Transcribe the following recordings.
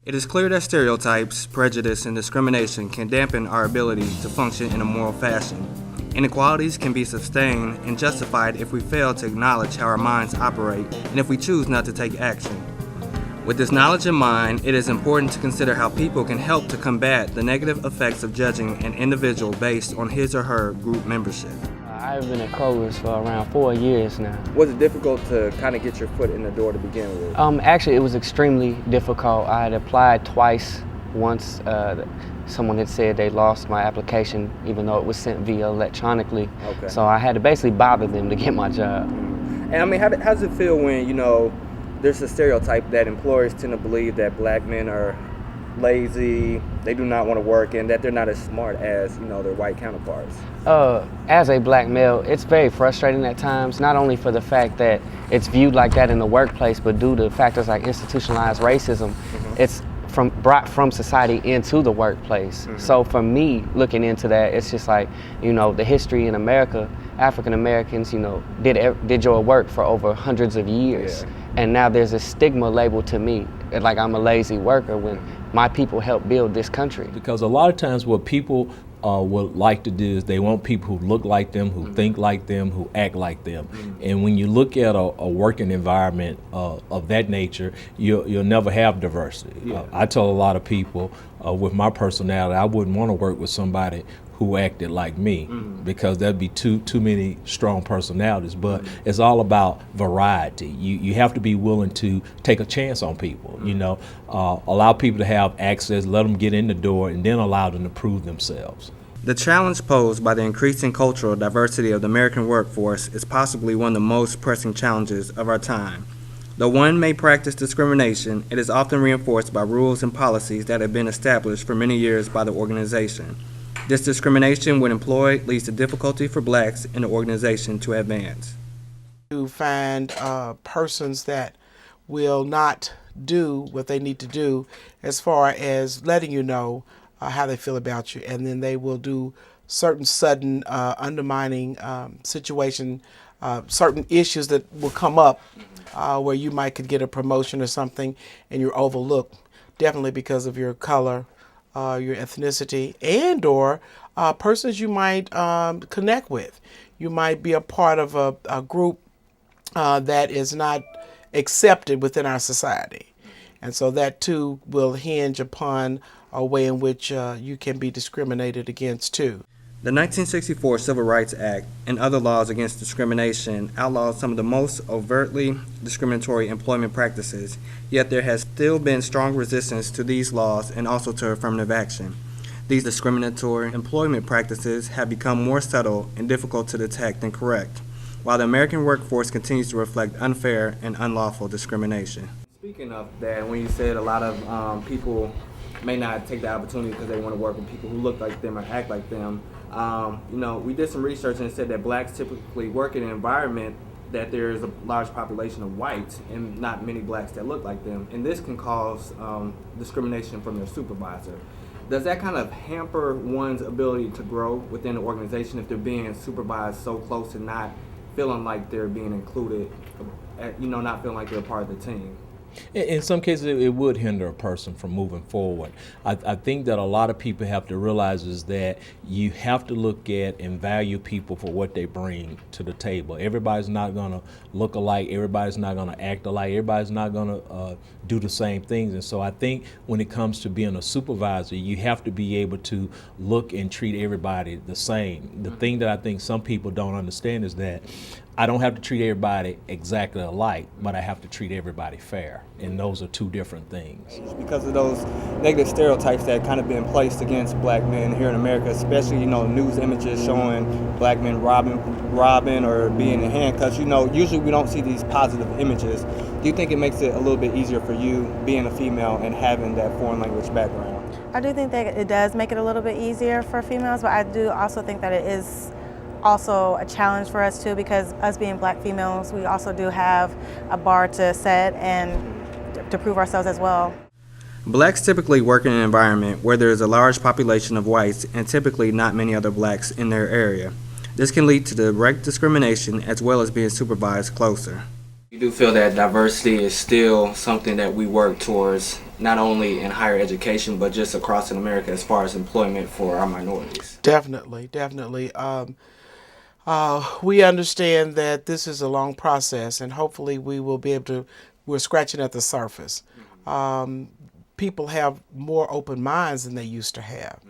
It is clear that stereotypes, prejudice, and discrimination can dampen our ability to function in a moral fashion. Inequalities can be sustained and justified if we fail to acknowledge how our minds operate and if we choose not to take action. With this knowledge in mind, it is important to consider how people can help to combat the negative effects of judging an individual based on his or her group membership. I've been at Kroger's for around 4 years now. Was it difficult to kind of get your foot in the door to begin with? Actually, it was extremely difficult. I had applied twice. Once, someone had said they lost my application, even though it was sent via electronically. Okay. So I had to basically bother them to get my job. And I mean, how does it feel when, there's a stereotype that employers tend to believe that black men are lazy, they do not want to work, and that they're not as smart as, their white counterparts? As a black male, it's very frustrating at times, not only for the fact that it's viewed like that in the workplace, but due to factors like institutionalized racism, it's brought from society into the workplace. So for me, looking into that, it's just like, the history in America, African Americans, did your work for over hundreds of years. Yeah. And now there's a stigma labeled to me, like I'm a lazy worker, when my people helped build this country. Because a lot of times what people would like to do is they want people who look like them, who think like them, who act like them. And when you look at a working environment of that nature, you'll never have diversity. Yeah. I tell a lot of people with my personality, I wouldn't want to work with somebody who acted like me, because that'd be too many strong personalities. But it's all about variety. You have to be willing to take a chance on people. Allow people to have access, let them get in the door, and then allow them to prove themselves. The challenge posed by the increasing cultural diversity of the American workforce is possibly one of the most pressing challenges of our time. Though one may practice discrimination, it is often reinforced by rules and policies that have been established for many years by the organization. This discrimination, when employed, leads to difficulty for blacks in the organization to advance. To find persons that will not do what they need to do as far as letting you know how they feel about you, and then they will do certain sudden undermining situation, certain issues that will come up where you could get a promotion or something and you're overlooked, definitely because of your color, your ethnicity, and or persons you might connect with. You might be a part of a group that is not accepted within our society. And so that too will hinge upon a way in which you can be discriminated against too. The 1964 Civil Rights Act and other laws against discrimination outlawed some of the most overtly discriminatory employment practices, yet there has still been strong resistance to these laws and also to affirmative action. These discriminatory employment practices have become more subtle and difficult to detect and correct, while the American workforce continues to reflect unfair and unlawful discrimination. Speaking of that, when you said a lot of people may not take the opportunity because they want to work with people who look like them or act like them, we did some research and it said that blacks typically work in an environment that there is a large population of whites and not many blacks that look like them, and this can cause discrimination from their supervisor. Does that kind of hamper one's ability to grow within the organization if they're being supervised so close and not feeling like they're being included, not feeling like they're part of the team? In some cases, it would hinder a person from moving forward. I think that a lot of people have to realize is that you have to look at and value people for what they bring to the table. Everybody's not going to look alike. Everybody's not going to act alike. Everybody's not going to do the same things. And so I think when it comes to being a supervisor, you have to be able to look and treat everybody the same. The thing that I think some people don't understand is that I don't have to treat everybody exactly alike, but I have to treat everybody fair. And those are two different things. Because of those negative stereotypes that kind of been placed against black men here in America, especially, news images showing black men robbing or being in handcuffs, usually we don't see these positive images. Do you think it makes it a little bit easier for you being a female and having that foreign language background? I do think that it does make it a little bit easier for females, but I do also think that it is also a challenge for us too, because us being black females, we also do have a bar to set and to prove ourselves as well. Blacks typically work in an environment where there is a large population of whites and typically not many other blacks in their area. This can lead to direct discrimination as well as being supervised closer. You do feel that diversity is still something that we work towards not only in higher education, but just across in America as far as employment for our minorities? Definitely, definitely. We understand that this is a long process, and hopefully we will be able to. We're scratching at the surface. People have more open minds than they used to have,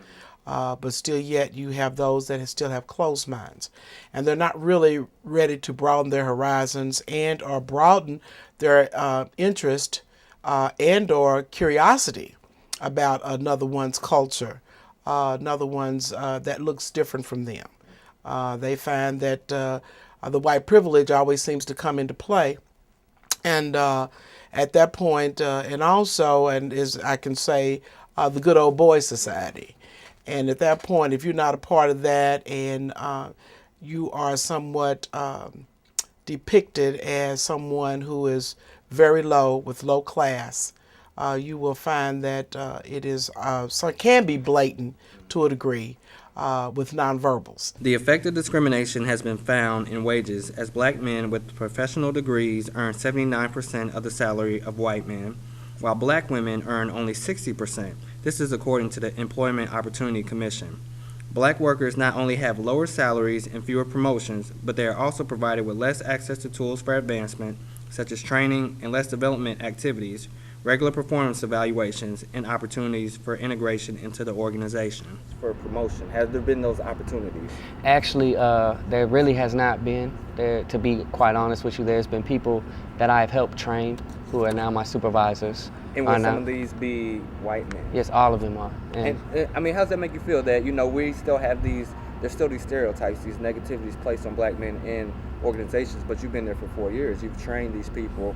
but still yet you have those that still have closed minds, and they're not really ready to broaden their horizons and or broaden their interest and or curiosity about another one's culture, another one's that looks different from them. They find that the white privilege always seems to come into play, and at that point, and also, and as I can say, the good old boy society. And at that point, if you're not a part of that, and you are somewhat depicted as someone who is very low, with low class, you will find that it is can be blatant to a degree with nonverbals. The effect of discrimination has been found in wages, as black men with professional degrees earn 79% of the salary of white men, while black women earn only 60%. This is according to the Employment Opportunity Commission. Black workers not only have lower salaries and fewer promotions, but they are also provided with less access to tools for advancement, such as training and less development activities, regular performance evaluations, and opportunities for integration into the organization. For promotion, has there been those opportunities? Actually, there really has not been. There, to be quite honest with you, there's been people that I've helped train who are now my supervisors. And will some of these be white men? Yes, all of them are. And I mean, how does that make you feel that, we still have there's still these stereotypes, these negativities placed on black men in organizations, but you've been there for 4 years, you've trained these people.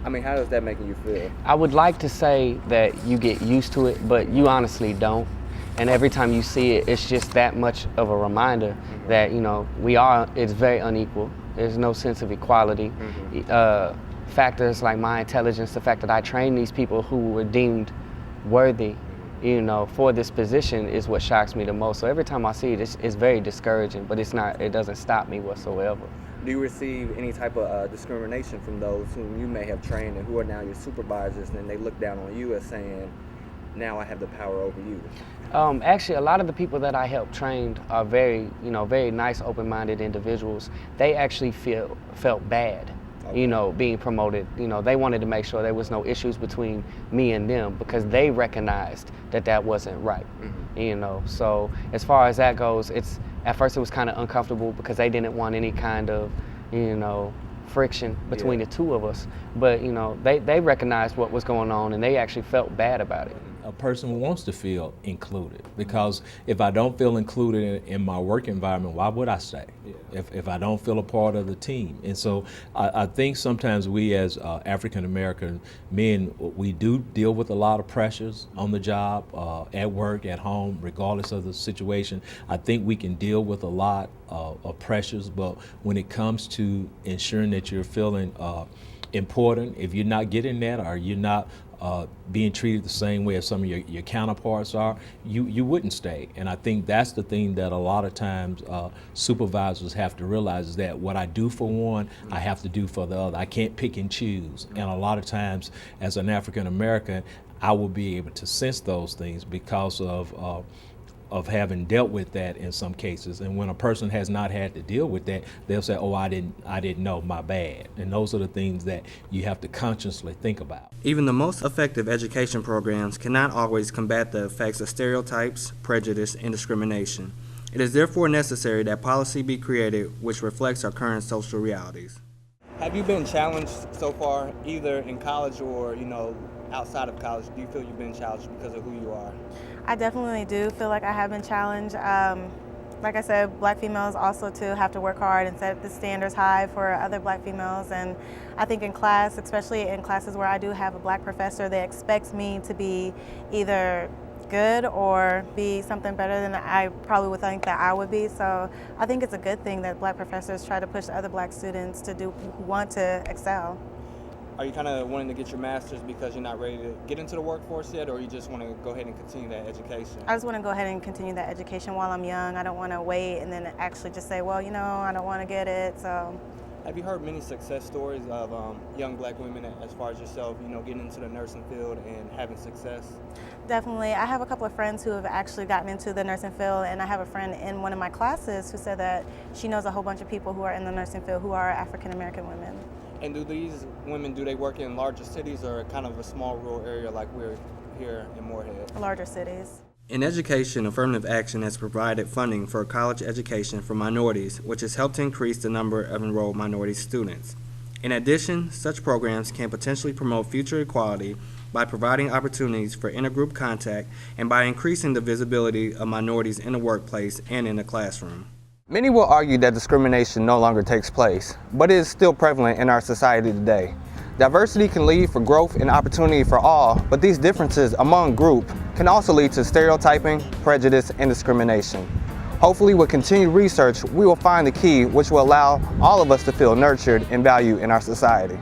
I mean, how does that make you feel? I would like to say that you get used to it, but you honestly don't. And every time you see it, it's just that much of a reminder that, it's very unequal. There's no sense of equality. Factors like my intelligence, the fact that I train these people who were deemed worthy, for this position is what shocks me the most. So every time I see it, it's very discouraging, but it doesn't stop me whatsoever. Do you receive any type of discrimination from those whom you may have trained and who are now your supervisors, and then they look down on you as saying, now I have the power over you? Actually, a lot of the people that I helped train are very nice, open-minded individuals. They actually felt bad. Being promoted. They wanted to make sure there was no issues between me and them because they recognized that wasn't right. So as far as that goes, at first it was kind of uncomfortable because they didn't want any kind of, friction between the two of us. But, they recognized what was going on and they actually felt bad about it. A person wants to feel included, because if I don't feel included in my work environment, why would I stay? If I don't feel a part of the team. And so I think sometimes we as African American men, we do deal with a lot of pressures on the job, at work, at home, regardless of the situation. I think we can deal with a lot of pressures, but when it comes to ensuring that you're feeling important, if you're not getting that or you're not being treated the same way as some of your counterparts are, you wouldn't stay. And I think that's the thing that a lot of times supervisors have to realize, is that what I do for one, I have to do for the other. I can't pick and choose. And a lot of times as an African American, I will be able to sense those things because of having dealt with that in some cases. And when a person has not had to deal with that, they'll say, oh, I didn't know, my bad. And those are the things that you have to consciously think about. Even the most effective education programs cannot always combat the effects of stereotypes, prejudice, and discrimination. It is therefore necessary that policy be created which reflects our current social realities. Have you been challenged so far, either in college or, outside of college? Do you feel you've been challenged because of who you are? I definitely do feel like I have been challenged. Like I said, black females also too have to work hard and set the standards high for other black females. And I think in class, especially in classes where I do have a black professor, they expect me to be either good or be something better than I probably would think that I would be. So I think it's a good thing that black professors try to push other black students who want to excel. Are you kind of wanting to get your master's because you're not ready to get into the workforce yet, or you just want to go ahead and continue that education? I just want to go ahead and continue that education while I'm young. I don't want to wait and then actually just say, well, I don't want to get it. So Have you heard many success stories of young black women as far as yourself, getting into the nursing field and having success? Definitely. I have a couple of friends who have actually gotten into the nursing field, and I have a friend in one of my classes who said that she knows a whole bunch of people who are in the nursing field who are African American women. And do these women, do they work in larger cities or kind of a small rural area like we're here in Moorhead? Larger cities. In education, affirmative action has provided funding for college education for minorities, which has helped to increase the number of enrolled minority students. In addition, such programs can potentially promote future equality by providing opportunities for intergroup contact and by increasing the visibility of minorities in the workplace and in the classroom. Many will argue that discrimination no longer takes place, but it is still prevalent in our society today. Diversity can lead for growth and opportunity for all, but these differences among groups can also lead to stereotyping, prejudice, and discrimination. Hopefully, with continued research, we will find the key which will allow all of us to feel nurtured and valued in our society.